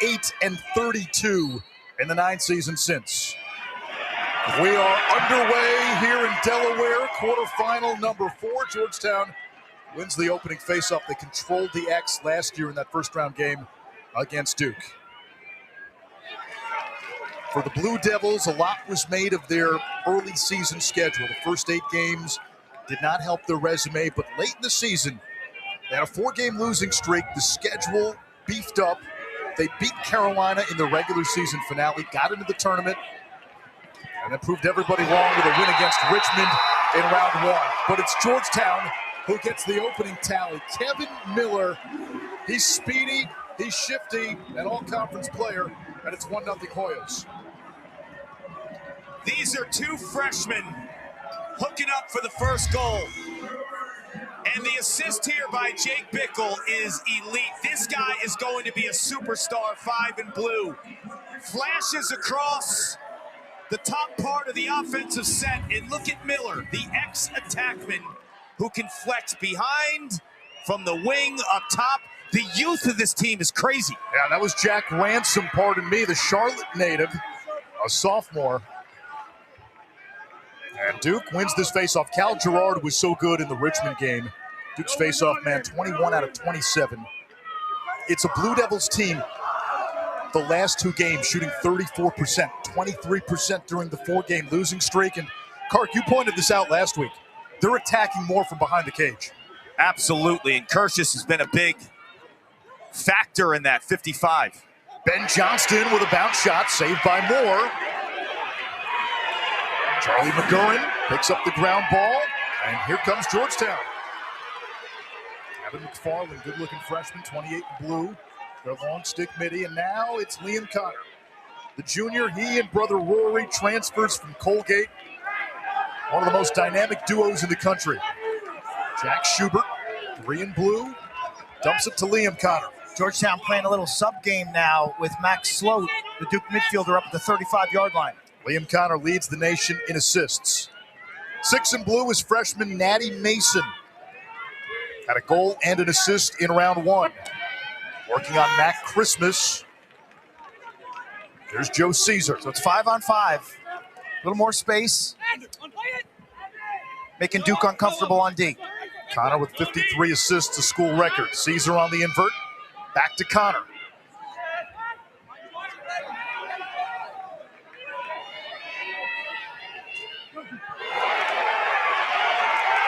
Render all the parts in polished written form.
8-32 in the 9 seasons since. We are underway here in Delaware, quarterfinal number 4. Georgetown wins the opening faceoff. They controlled the X last year in that first-round game against Duke. For the Blue Devils, a lot was made of their early season schedule. The first 8 games did not help their resume, but late in the season, they had a 4-game losing streak. The schedule beefed up. They beat Carolina in the regular season finale, got into the tournament, and then proved everybody wrong with a win against Richmond in round 1. But it's Georgetown who gets the opening tally. Kevin Miller, he's speedy, he's shifty, an all-conference player, and it's 1-0 Hoyas. These are 2 freshmen hooking up for the first goal. And the assist here by Jake Bickle is elite. This guy is going to be a superstar, 5 in blue. Flashes across the top part of the offensive set, and look at Miller, the ex-attackman who can flex behind, from the wing, up top. The youth of this team is crazy. Yeah, that was Jack Ransom, pardon me, the Charlotte native, a sophomore. And Duke wins this faceoff. Cal Girard was so good in the Richmond game. Duke's faceoff man, 21 out of 27. It's a Blue Devils team, the last 2 games, shooting 34%, 23% during the 4-game losing streak. And, Kark, you pointed this out last week. They're attacking more from behind the cage. Absolutely, and Curtis has been a big factor in that, 55. Ben Johnston with a bounce shot, saved by Moore. Charlie McGurran picks up the ground ball, and here comes Georgetown. Evan McFarland, good-looking freshman, 28 in blue, their long stick midi, and now it's Liam Connor. The junior, he and brother Rory transfers from Colgate, one of the most dynamic duos in the country. Jack Schubert, 3 in blue, dumps it to Liam Connor. Georgetown playing a little sub-game now with Max Sloat, the Duke midfielder, up at the 35-yard line. Liam Connor leads the nation in assists. 6 in blue is freshman Natty Mason. Had a goal and an assist in round 1. Working on Mac Christmas. There's Joe Caesar. So it's 5-on-5. A little more space. Making Duke uncomfortable on D. Connor with 53 assists, a school record. Caesar on the invert. Back to Connor.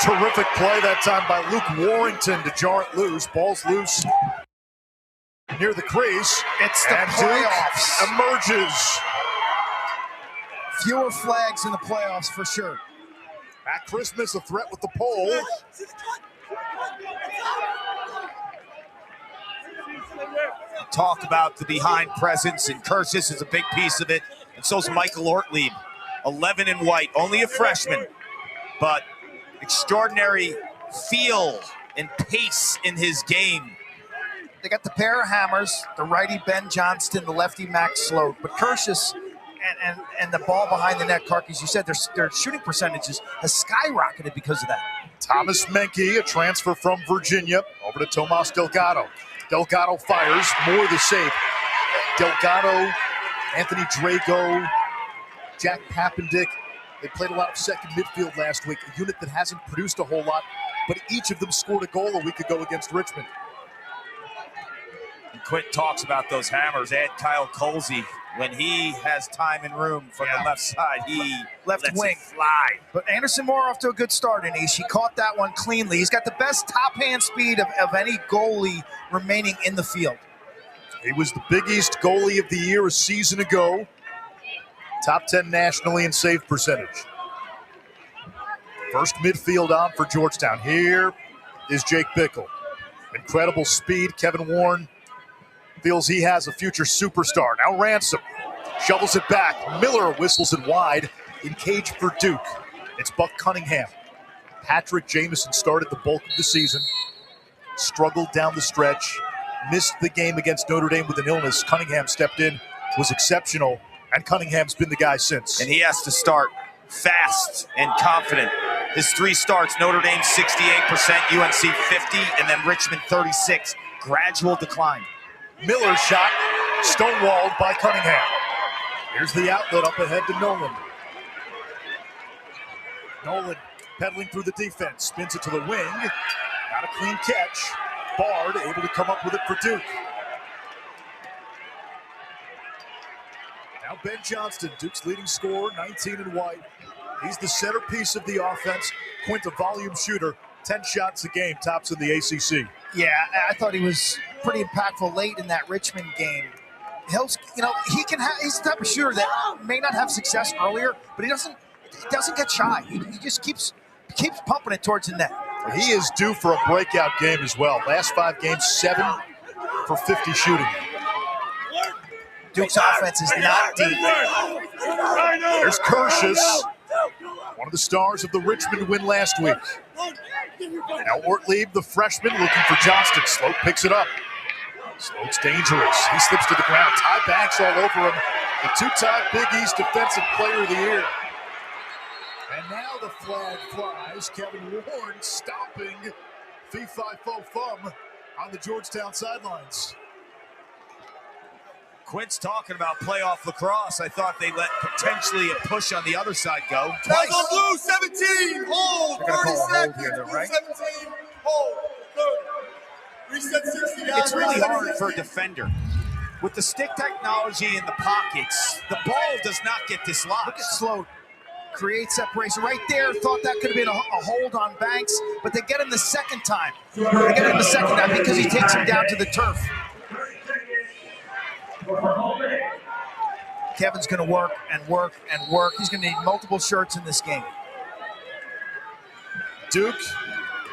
Terrific play that time by Luke Warrington to jar it loose. Ball's loose near the crease. It's the playoffs. Duke emerges. Fewer flags in the playoffs for sure. At Christmas, a threat with the pole. Talk about the behind presence, and Curtis is a big piece of it. And so's Michael Ortlieb, 11 in white, only a freshman, but extraordinary feel and pace in his game. They got the pair of hammers, the righty Ben Johnston, the lefty Max Sloat, but Curtis and the ball behind the net, Kark, as you said, their shooting percentages has skyrocketed because of that. Thomas Menke, a transfer from Virginia, over to Tomas Delgado. Delgado fires, Moore the save. Delgado, Anthony Drago, Jack Pappendick. They played a lot of second midfield last week, a unit that hasn't produced a whole lot, but each of them scored a goal a week ago against Richmond. And Quint talks about those hammers. Add Kyle Colsey. When he has time and room from the left side, he lets wing it fly. But Anderson Moore off to a good start, and he caught that one cleanly. He's got the best top hand speed of any goalie remaining in the field. He was the Big East goalie of the year a season ago. Top 10 nationally in save percentage. First midfield on for Georgetown. Here is Jake Bickle. Incredible speed. Kevin Warren feels he has a future superstar. Now Ransom shovels it back. Miller whistles it wide. In cage for Duke. It's Buck Cunningham. Patrick Jamison started the bulk of the season. Struggled down the stretch. Missed the game against Notre Dame with an illness. Cunningham stepped in, was exceptional, and Cunningham's been the guy since. And he has to start fast and confident. His 3 starts, Notre Dame 68%, UNC 50, and then Richmond 36. Gradual decline. Miller's shot Stonewalled by Cunningham. Here's the outlet up ahead to Nolan. Nolan pedaling through the defense, spins it to the wing. Not a clean catch. Bard able to come up with it for Duke. Now Ben Johnston, Duke's leading scorer, 19 in white. He's the centerpiece of the offense. Quint, a volume shooter, 10 shots a game, tops in the ACC. Yeah, I thought he was pretty impactful late in that Richmond game. He's the type of shooter that may not have success earlier, but he doesn't get shy. He just keeps pumping it towards the net. He is due for a breakout game as well. Last 5 games, 7 for 50 shooting. Duke's offense is not deep. There's Kershus, one of the stars of the Richmond win last week. Now Ortlieb, the freshman, looking for Johnston. Sloat picks it up. Sloat's dangerous. He slips to the ground. Ty Banks all over him. The two-time Big East Defensive Player of the Year. And now the flag flies. Kevin Warren stomping Fee-Fi-Fo-Fum on the Georgetown sidelines. Quint's talking about playoff lacrosse. I thought they let potentially a push on the other side go. Twice. On blue, 17, hold, 30 seconds, here, though, right? 17, hold, 30. Reset 60, guys. It's really hard for a defender. With the stick technology in the pockets, the ball does not get dislodged. Look at Sloat. Create separation right there. Thought that could have been a hold on Banks, but they get him the second time. They get him the second time because he takes him down to the turf. Kevin's going to work and work and work. He's going to need multiple shirts in this game. Duke,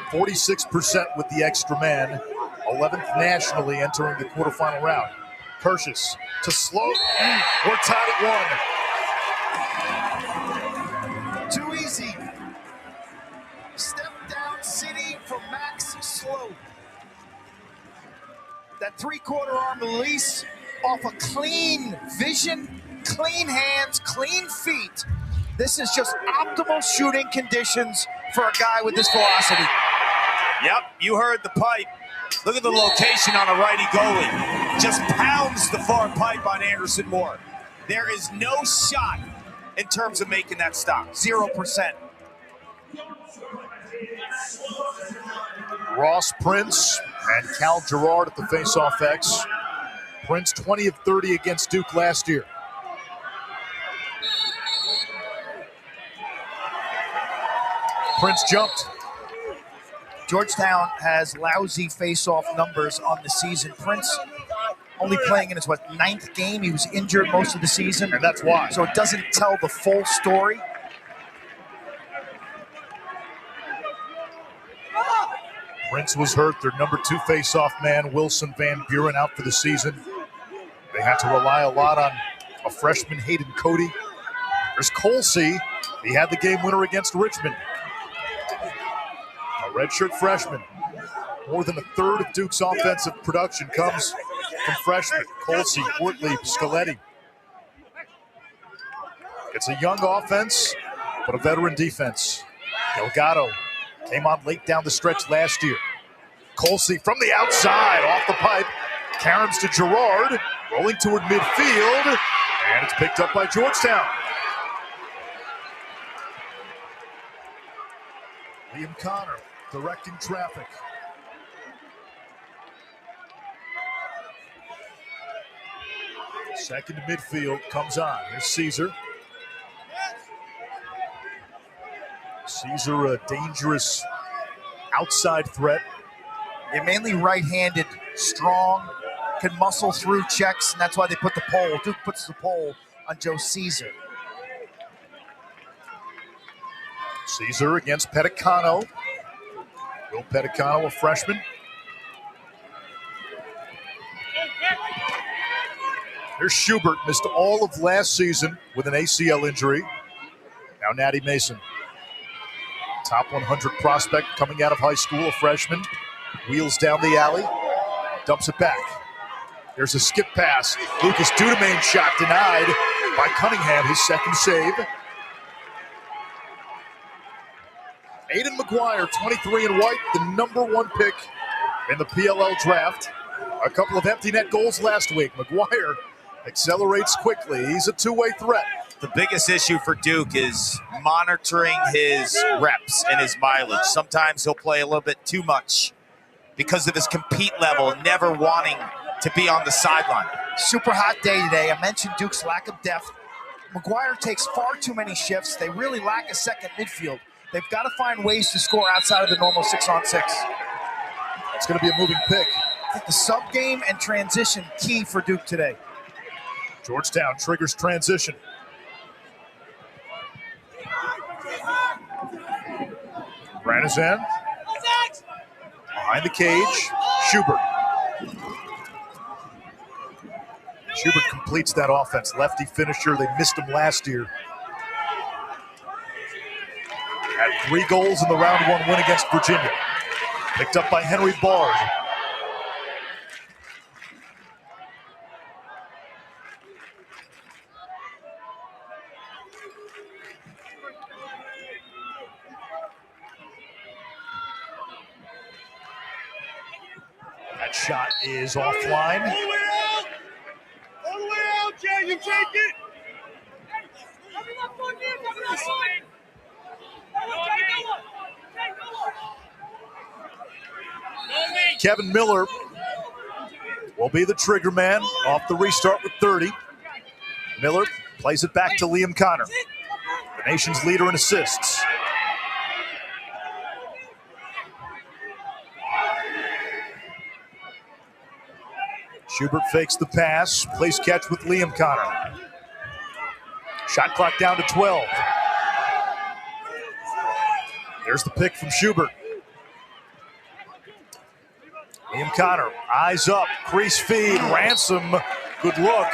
46% with the extra man, 11th nationally entering the quarterfinal round. Kershus to Sloat. We're tied at 1. Too easy. Step down city for Max Sloat. That three-quarter arm release off a clean vision, clean hands, clean feet. This is just optimal shooting conditions for a guy with this velocity. Yep, you heard the pipe. Look at the location on a righty goalie. Just pounds the far pipe on Anderson Moore. There is no shot in terms of making that stop. 0%. Ross Prince and Cal Gerard at the face-off X. Prince 20 of 30 against Duke last year. Prince jumped. Georgetown has lousy face-off numbers on the season. Prince only playing in his, 9th game? He was injured most of the season. And that's why. So it doesn't tell the full story. Prince was hurt. Their number 2 face-off man, Wilson Van Buren, out for the season. They had to rely a lot on a freshman, Hayden Cody. There's Colsey. He had the game winner against Richmond. A redshirt freshman. More than a third of Duke's offensive production comes from freshmen. Colsey, Ortlieb, Scaletti. It's a young offense, but a veteran defense. Delgado came on late down the stretch last year. Colsey from the outside, off the pipe. Caroms to Gerard, rolling toward midfield, and it's picked up by Georgetown. Liam Connor directing traffic. Second to midfield comes on. Here's Caesar. Caesar, a dangerous outside threat. They're mainly right-handed, strong, can muscle through checks, and that's why they put the pole. Duke puts the pole on Joe Caesar. Caesar against Petticano. Will Petticano, a freshman. There's Schubert, missed all of last season with an ACL injury. Now Natty Mason. Top 100 prospect coming out of high school, a freshman. Wheels down the alley, dumps it back. There's a skip pass. Lucas Dudemain shot denied by Cunningham, his second save. Aiden McGuire, 23 in white, the number 1 pick in the PLL draft. A couple of empty net goals last week. McGuire accelerates quickly. He's a two-way threat. The biggest issue for Duke is monitoring his reps and his mileage. Sometimes he'll play a little bit too much because of his compete level, never wanting to be on the sideline. Super hot day today. I mentioned Duke's lack of depth. McGuire takes far too many shifts. They really lack a second midfield. They've got to find ways to score outside of the normal 6-on-6. It's going to be a moving pick. I think the sub game and transition key for Duke today. Georgetown triggers transition. Ranazan behind the cage. Schubert. Schubert completes that offense. Lefty finisher. They missed him last year. Had 3 goals in the round 1 win against Virginia. Picked up by Henry Bard. That shot is offline. All the way out! All the way out, Jay! You take it! Kevin Miller will be the trigger man off the restart with 30. Miller plays it back to Liam Connor, the nation's leader in assists. Schubert fakes the pass, plays catch with Liam Connor. Shot clock down to 12. There's the pick from Schubert. Liam Connor, eyes up, crease feed, Ransom, good look,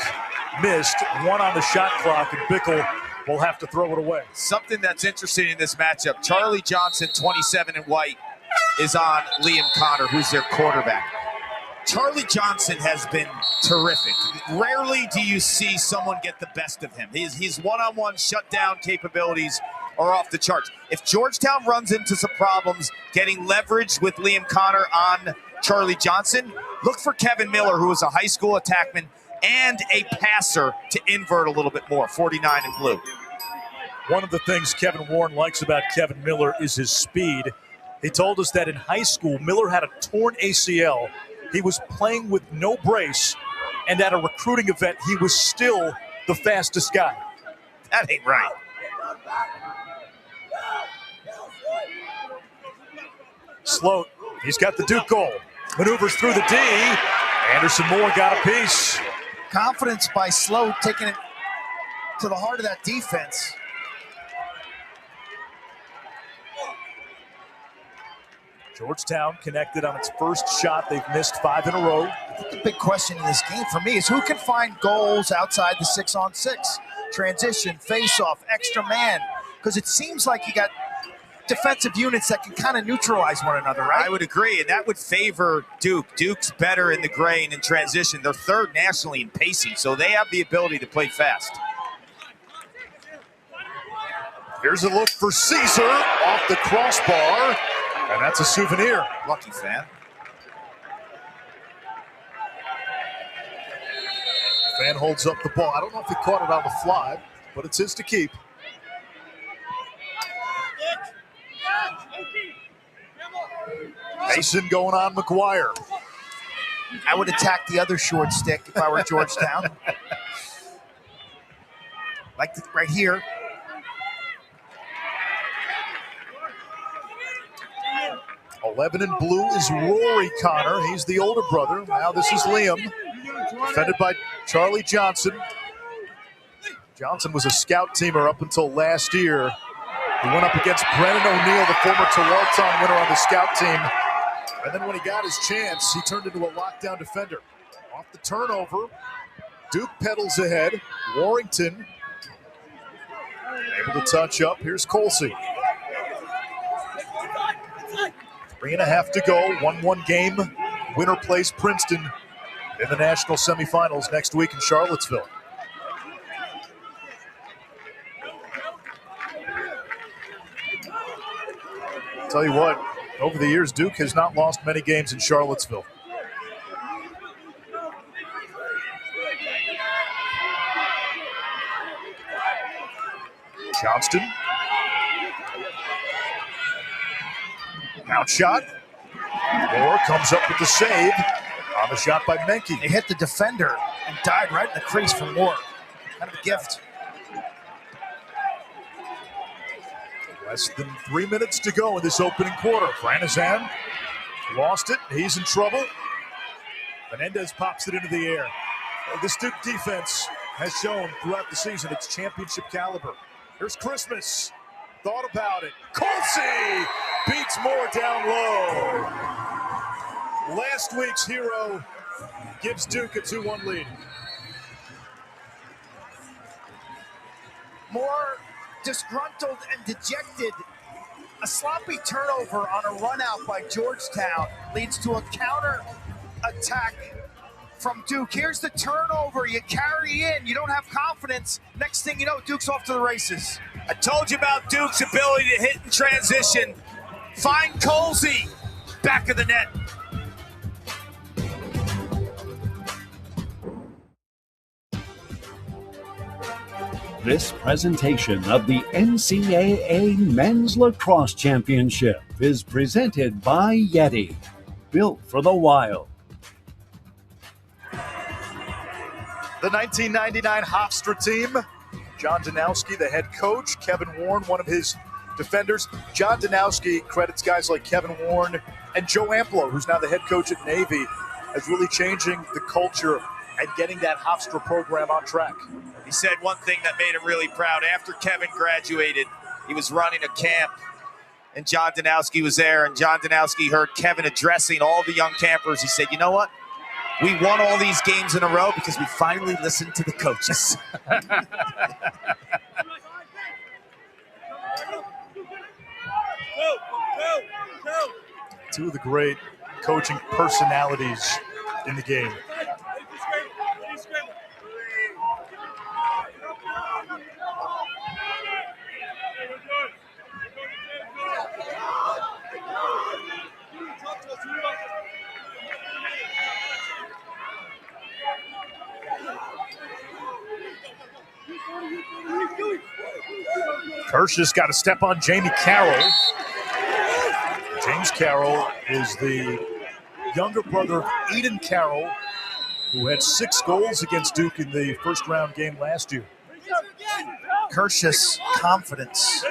missed. 1 on the shot clock, and Bickle will have to throw it away. Something that's interesting in this matchup, Charlie Johnson, 27 in white, is on Liam Connor, who's their quarterback. Charlie Johnson has been terrific. Rarely do you see someone get the best of him. His one-on-one shutdown capabilities are off the charts. If Georgetown runs into some problems getting leverage with Liam Connor on Charlie Johnson, look for Kevin Miller, who is a high school attackman and a passer, to invert a little bit more, 49 in blue. One of the things Kevin Warren likes about Kevin Miller is his speed. He told us that in high school, Miller had a torn ACL. He was playing with no brace, and at a recruiting event, he was still the fastest guy. That ain't right. Sloat, he's got the Duke goal. Maneuvers through the D. Anderson Moore got a piece. Confidence by Sloat, taking it to the heart of that defense. Georgetown connected on its first shot. They've missed 5 in a row. I think the big question in this game for me is who can find goals outside the 6-on-6? Transition, face-off, extra man. Because it seems like you got defensive units that can kind of neutralize one another, right? I would agree, and that would favor Duke. Duke's better in the grain and transition. They're 3rd nationally in pacing, so they have the ability to play fast. Here's a look for Caesar off the crossbar, and that's a souvenir. Lucky fan. Fan holds up the ball. I don't know if he caught it on the fly, but it's his to keep. Mason going on McGuire. I would attack the other short stick if I were Georgetown. Like right here. "11 in blue is Rory Connor. He's the older brother. Now this is Liam. Defended by Charlie Johnson. Johnson was a scout teamer up until last year. He went up against Brennan O'Neill, the former Tualatin winner on the scout team. And then when he got his chance, he turned into a lockdown defender. Off the turnover, Duke pedals ahead. Warrington able to touch up. Here's Colsey. 3.5 to go. 1-1 game. Winner plays Princeton in the national semifinals next week in Charlottesville. Tell you what, over the years, Duke has not lost many games in Charlottesville. Johnston. Out shot. Moore comes up with the save on the shot by Menke. They hit the defender and died right in the crease for Moore. Kind of a gift. Less than 3 minutes to go in this opening quarter. Franizan lost it. He's in trouble. Menendez pops it into the air. This Duke defense has shown throughout the season its championship caliber. Here's Christmas. Thought about it. Colsey beats Moore down low. Last week's hero gives Duke a 2-1 lead. Moore disgruntled and dejected. A sloppy turnover on a run out by Georgetown leads to a counter attack from Duke. Here's the turnover. You carry in. You don't have confidence. Next thing you know, Duke's off to the races. I told you about Duke's ability to hit in transition. Find Colsey. Back of the net. This presentation of the NCAA Men's Lacrosse Championship is presented by Yeti, built for the wild. The 1999 Hofstra team. John Danowski, the head coach. Kevin Warren, one of his defenders. John Danowski credits guys like Kevin Warren and Joe Amplo, who's now the head coach at Navy, as really changing the culture and getting that Hofstra program on track. He said one thing that made him really proud. After Kevin graduated, he was running a camp, and John Danowski was there, and John Danowski heard Kevin addressing all the young campers. He said, you know what? We won all these games in a row because we finally listened to the coaches. Two of the great coaching personalities in the game. Kirsch's got to step on Jamie Carroll. James Carroll is the younger brother of Eden Carroll, who had 6 goals against Duke in the first round game last year. Kirsch's confidence.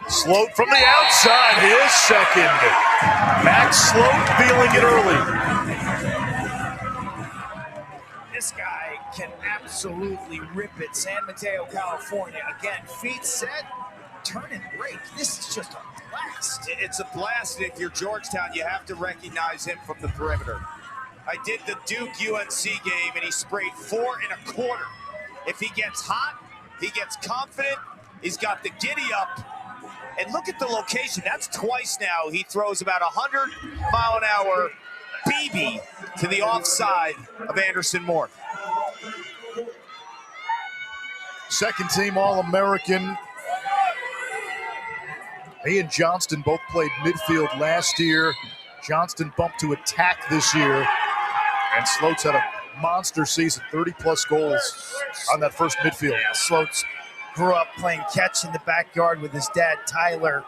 Sloat from the outside, his second. Max Sloat feeling it early. This guy can absolutely rip it. San Mateo, California. Again, feet set, turn and break. This is just a blast. It's a blast. If you're Georgetown, you have to recognize him from the perimeter. I did the Duke-UNC game, and he sprayed 4 1/4. If he gets hot, he gets confident, he's got the giddy up. And look at the location. That's twice now. He throws about 100-mile-an-hour BB to the offside of Anderson Moore. Second team All-American. He and Johnston both played midfield last year. Johnston bumped to attack this year. And Sloat's had a monster season, 30-plus goals on that first midfield. Yeah, Sloats grew up playing catch in the backyard with his dad, Tyler.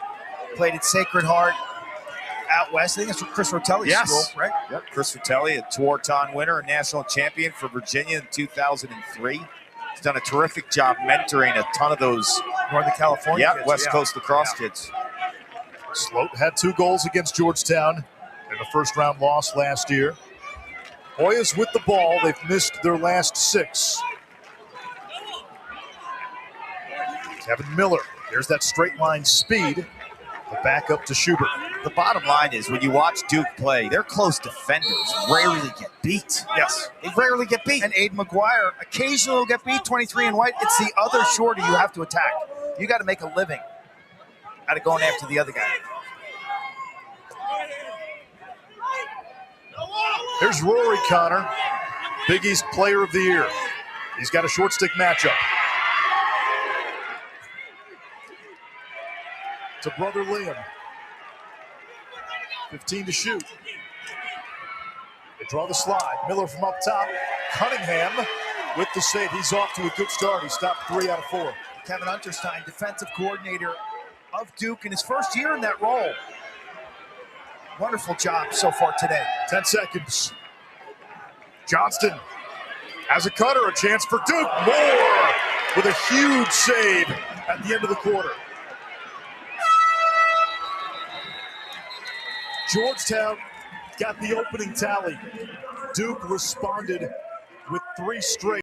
Played at Sacred Heart out west. I think it's Chris Rotelli's school, right? Yep, Chris Rotelli, a Tewaaraton winner, a national champion for Virginia in 2003. He's done a terrific job mentoring a ton of those Northern California kids. West Coast lacrosse kids. Sloat had 2 goals against Georgetown in the first-round loss last year. Hoyas with the ball. They've missed their last 6. Kevin Miller. There's that straight line speed. The back up to Schubert. The bottom line is, when you watch Duke play, their close defenders rarely get beat. Yes. They rarely get beat. And Aiden McGuire occasionally will get beat, 23 in white. It's the other shorty you have to attack. You got to make a living out of going after the other guy. Here's Rory Connor, Big East Player of the Year. He's got a short stick matchup. To brother Liam. 15 to shoot. They draw the slide. Miller from up top. Cunningham with the save. He's off to a good start. He stopped 3 out of 4. Kevin Unterstein, defensive coordinator of Duke in his first year in that role. Wonderful job so far today. 10 seconds. Johnston has a cutter, a chance for Duke. Moore with a huge save at the end of the quarter. Georgetown got the opening tally. Duke responded with 3 straight.